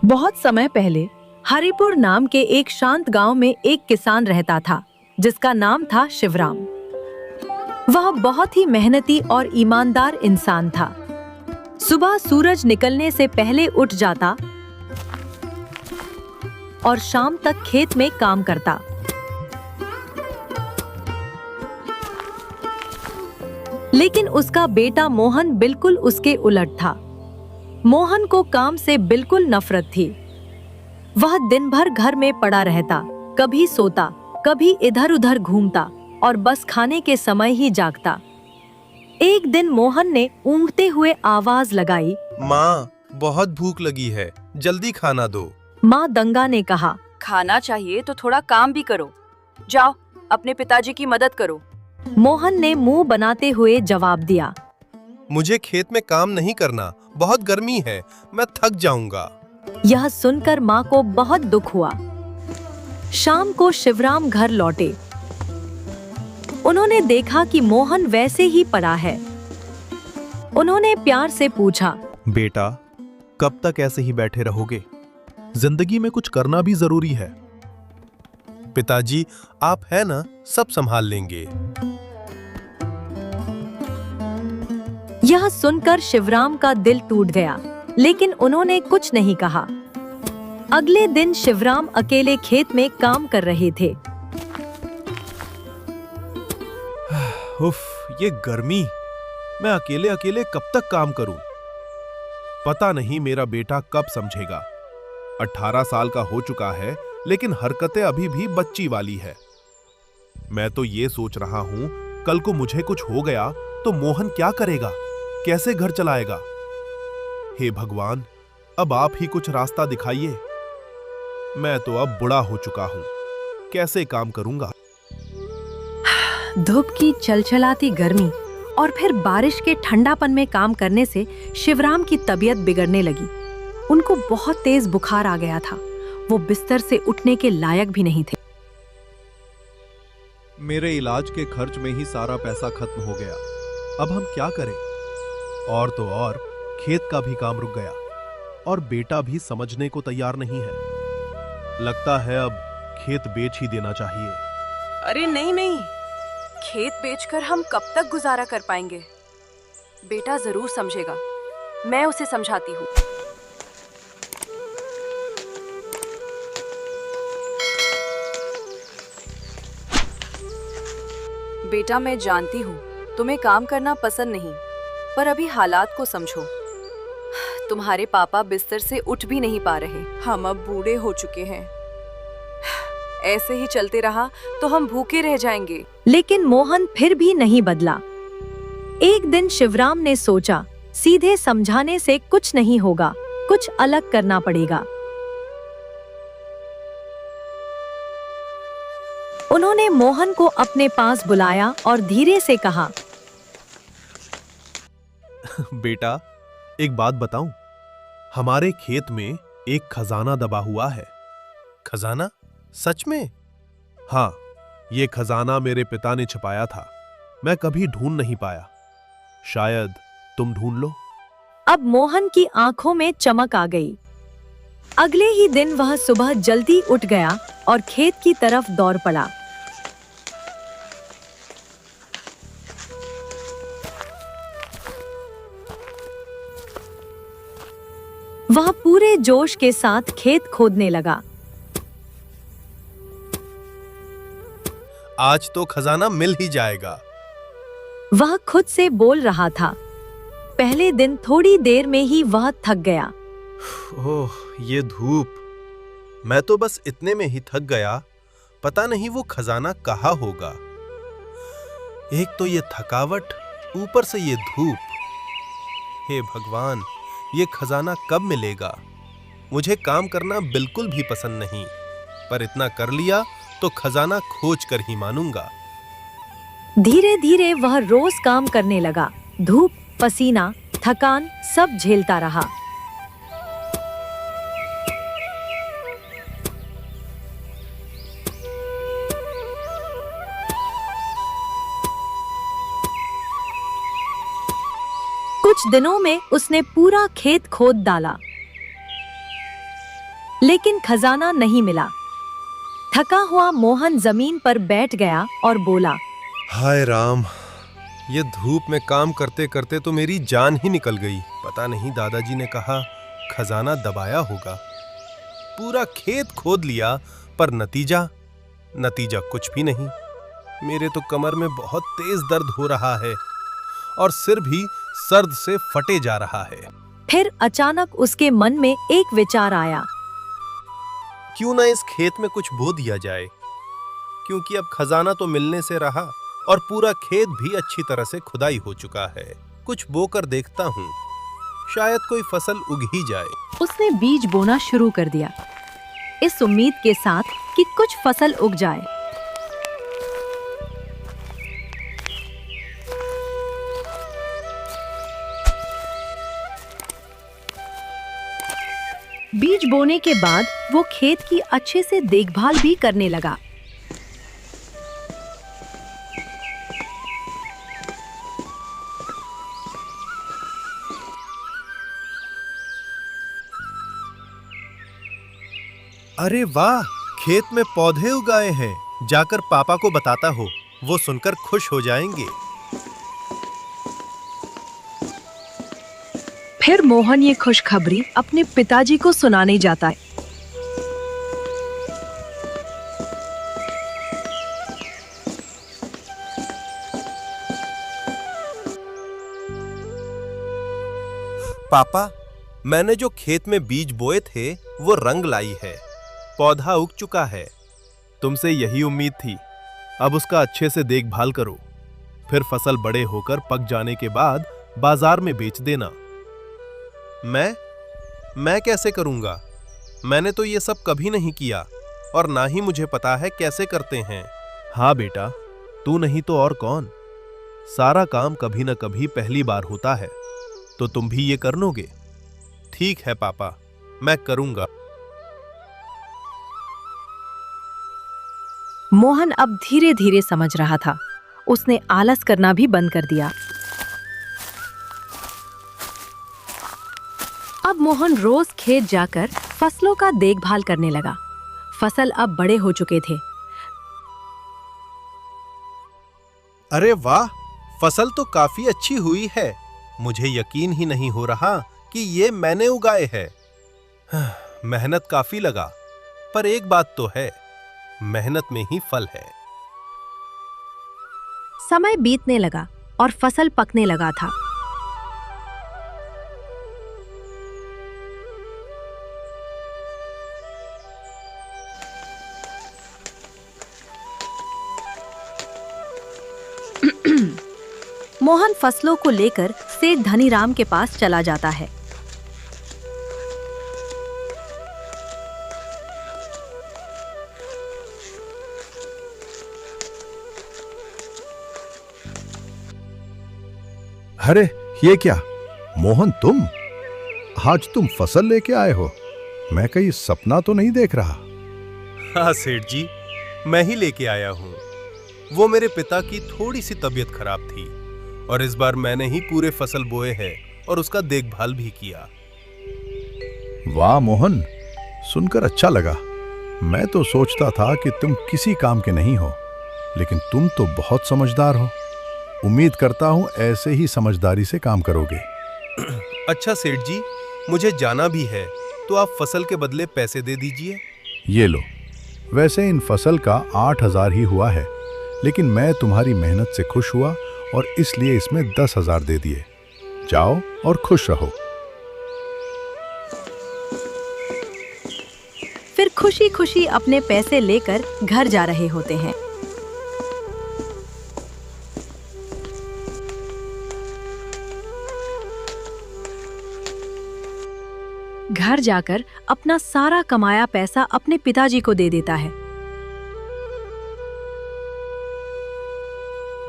बहुत समय पहले हरिपुर नाम के एक शांत गांव में एक किसान रहता था जिसका नाम था शिवराम। वह बहुत ही मेहनती और ईमानदार इंसान था। सुबह सूरज निकलने से पहले उठ जाता और शाम तक खेत में काम करता। लेकिन उसका बेटा मोहन बिल्कुल उसके उलट था। मोहन को काम से बिल्कुल नफरत थी। वह दिन भर घर में पड़ा रहता, कभी सोता, कभी इधर-उधर घूमता और बस खाने के समय ही जागता। एक दिन मोहन ने ऊँघते हुए आवाज लगाई, माँ, बहुत भूख लगी है, जल्दी खाना दो। माँ दंगा ने कहा, खाना चाहिए तो थोड़ा काम भी करो। जाओ, अपने पिताजी की मदद करो। मोहन ने मुंह बनाते हुए जवाब दिया, मुझे खेत में काम नहीं करना, बहुत गर्मी है, मैं थक जाऊंगा। यह सुनकर माँ को बहुत दुख हुआ। शाम को शिवराम घर लौटे। उन्होंने देखा कि मोहन वैसे ही पड़ा है। उन्होंने प्यार से पूछा, बेटा, कब तक ऐसे ही बैठे रहोगे? जिंदगी में कुछ करना भी जरूरी है। पिताजी, आप है ना, सब संभाल लेंगे। यह सुनकर शिवराम का दिल टूट गया, लेकिन उन्होंने कुछ नहीं कहा। अगले दिन शिवराम अकेले खेत में काम कर रहे थे। उफ, ये गर्मी, मैं अकेले अकेले कब तक काम करूं? पता नहीं मेरा बेटा कब समझेगा। 18 साल का हो चुका है, लेकिन हरकतें अभी भी बच्ची वाली है। मैं तो ये सोच रहा हूं, कल को मुझे कुछ हो गया तो मोहन क्या करेगा, कैसे घर चलाएगा? हे भगवान, अब आप ही कुछ रास्ता दिखाइए। मैं तो अब बूढ़ा हो चुका हूं, कैसे काम करूंगा? धूप की चलचलाती गर्मी और फिर बारिश के ठंडापन में काम करने से शिवराम की तबीयत बिगड़ने लगी। उनको बहुत तेज बुखार आ गया था। वो बिस्तर से उठने के लायक भी नहीं थे। मेरे इलाज के खर्च में ही सारा पैसा खत्म हो गया। अब हम क्या करें? और तो और खेत का भी काम रुक गया और बेटा भी समझने को तैयार नहीं है। लगता है अब खेत बेच ही देना चाहिए। अरे नहीं नहीं, खेत बेचकर हम कब तक गुजारा कर पाएंगे? बेटा जरूर समझेगा, मैं उसे समझाती हूँ। बेटा, मैं जानती हूँ तुम्हें काम करना पसंद नहीं, पर अभी हालात को समझो। तुम्हारे पापा बिस्तर से उठ भी नहीं पा रहे। हम अब बूढ़े हो चुके हैं। ऐसे ही चलते रहा तो हम भूखे रह जाएंगे। लेकिन मोहन फिर भी नहीं बदला। एक दिन शिवराम ने सोचा, सीधे समझाने से कुछ नहीं होगा, कुछ अलग करना पड़ेगा। उन्होंने मोहन को अपने पास बुलाया और धीरे से कहा, बेटा, एक बात बताऊं? हमारे खेत में एक खजाना दबा हुआ है। खजाना? सच में? हाँ, ये खजाना मेरे पिता ने छिपाया था। मैं कभी ढूंढ नहीं पाया। शायद तुम ढूंढ लो। अब मोहन की आंखों में चमक आ गई। अगले ही दिन वह सुबह जल्दी उठ गया और खेत की तरफ दौड़ पड़ा। वह पूरे जोश के साथ खेत खोदने लगा। आज तो खजाना मिल ही जाएगा। वह खुद से बोल रहा था। पहले दिन थोड़ी देर में ही वह थक गया। ओह, ये धूप! मैं तो बस इतने में ही थक गया। पता नहीं वो खजाना कहाँ होगा। एक तो ये थकावट, ऊपर से ये धूप। हे भगवान, ये खजाना कब मिलेगा? मुझे काम करना बिल्कुल भी पसंद नहीं, पर इतना कर लिया तो खजाना खोज कर ही मानूंगा। धीरे धीरे वह रोज काम करने लगा। धूप, पसीना, थकान सब झेलता रहा। कुछ दिनों में उसने पूरा खेत खोद डाला। लेकिन खजाना नहीं मिला। थका हुआ मोहन जमीन पर बैठ गया और बोला, हाय राम, ये धूप में काम करते करते तो मेरी जान ही निकल गई। पता नहीं दादाजी ने कहा खजाना दबाया होगा। पूरा खेत खोद लिया पर नतीजा कुछ भी नहीं। मेरे तो कमर में बहुत तेज दर्द हो रहा है और सिर भी सर्द से फटे जा रहा है। फिर अचानक उसके मन में एक विचार आया। क्यों ना इस खेत में कुछ बो दिया जाए, क्योंकि अब खजाना तो मिलने से रहा और पूरा खेत भी अच्छी तरह से खुदाई हो चुका है। कुछ बोकर देखता हूँ, शायद कोई फसल उग ही जाए। उसने बीज बोना शुरू कर दिया, इस उम्मीद के साथ कि कुछ फसल उग जाए। बीज बोने के बाद वो खेत की अच्छे से देखभाल भी करने लगा। अरे वाह, खेत में पौधे उगाए हैं। जाकर पापा को बताता हो, वो सुनकर खुश हो जाएंगे। फिर मोहन ये खुशखबरी अपने पिताजी को सुनाने जाता है। पापा, मैंने जो खेत में बीज बोए थे वो रंग लाई है, पौधा उग चुका है। तुमसे यही उम्मीद थी। अब उसका अच्छे से देखभाल करो, फिर फसल बड़े होकर पक जाने के बाद बाजार में बेच देना। मैं कैसे करूंगा? मैंने तो ये सब कभी नहीं किया और ना ही मुझे पता है कैसे करते हैं। हाँ बेटा, तू नहीं तो और कौन। सारा काम कभी न कभी पहली बार होता है, तो तुम भी ये कर लोगे। ठीक है पापा, मैं करूंगा। मोहन अब धीरे धीरे समझ रहा था। उसने आलस करना भी बंद कर दिया। अब मोहन रोज खेत जाकर फसलों का देखभाल करने लगा। फसल अब बड़े हो चुके थे। अरे वाह, फसल तो काफी अच्छी हुई है। मुझे यकीन ही नहीं हो रहा कि ये मैंने उगाए हैं। मेहनत काफी लगा, पर एक बात तो है, मेहनत में ही फल है। समय बीतने लगा और फसल पकने लगा था। मोहन फसलों को लेकर सेठ धनीराम के पास चला जाता है। अरे ये क्या मोहन, तुम आज तुम फसल लेके आए हो? मैं कहीं सपना तो नहीं देख रहा? हाँ सेठ जी, मैं ही लेके आया हूँ। वो मेरे पिता की थोड़ी सी तबीयत खराब थी और इस बार मैंने ही पूरे फसल बोए हैं और उसका देखभाल भी किया। वाह मोहन, सुनकर अच्छा लगा। मैं तो सोचता था कि तुम किसी काम के नहीं हो, लेकिन तुम तो बहुत समझदार हो। उम्मीद करता हूं ऐसे ही समझदारी से काम करोगे। अच्छा सेठ जी, मुझे जाना भी है, तो आप फसल के बदले पैसे दे दीजिए। ये लो, वैसे इन फसल का 8,000 ही हुआ है, लेकिन मैं तुम्हारी मेहनत से खुश हुआ और इसलिए इसमें 10,000 दे दिए। जाओ और खुश रहो। फिर खुशी खुशी अपने पैसे लेकर घर जा रहे होते हैं। घर जाकर अपना सारा कमाया पैसा अपने पिताजी को दे देता है।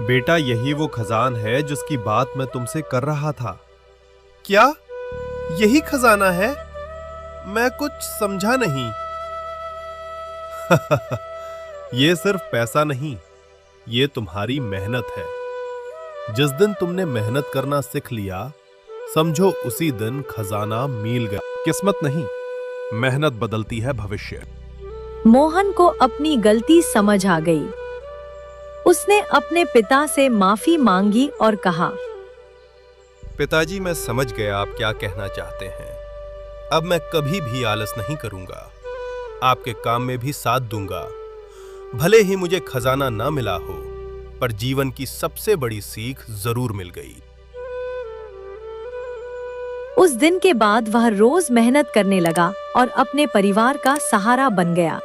बेटा, यही वो खजान है जिसकी बात मैं तुमसे कर रहा था। क्या यही खजाना है? मैं कुछ समझा नहीं। ये सिर्फ पैसा नहीं, ये तुम्हारी मेहनत है। जिस दिन तुमने मेहनत करना सीख लिया, समझो उसी दिन खजाना मिल गया। किस्मत नहीं, मेहनत बदलती है भविष्य। मोहन को अपनी गलती समझ आ गई। उसने अपने पिता से माफी मांगी और कहा, पिताजी, मैं समझ गया आप क्या कहना चाहते हैं। अब मैं कभी भी आलस नहीं करूंगा, आपके काम में भी साथ दूंगा। भले ही मुझे खजाना ना मिला हो, पर जीवन की सबसे बड़ी सीख जरूर मिल गई। उस दिन के बाद वह रोज मेहनत करने लगा और अपने परिवार का सहारा बन गया।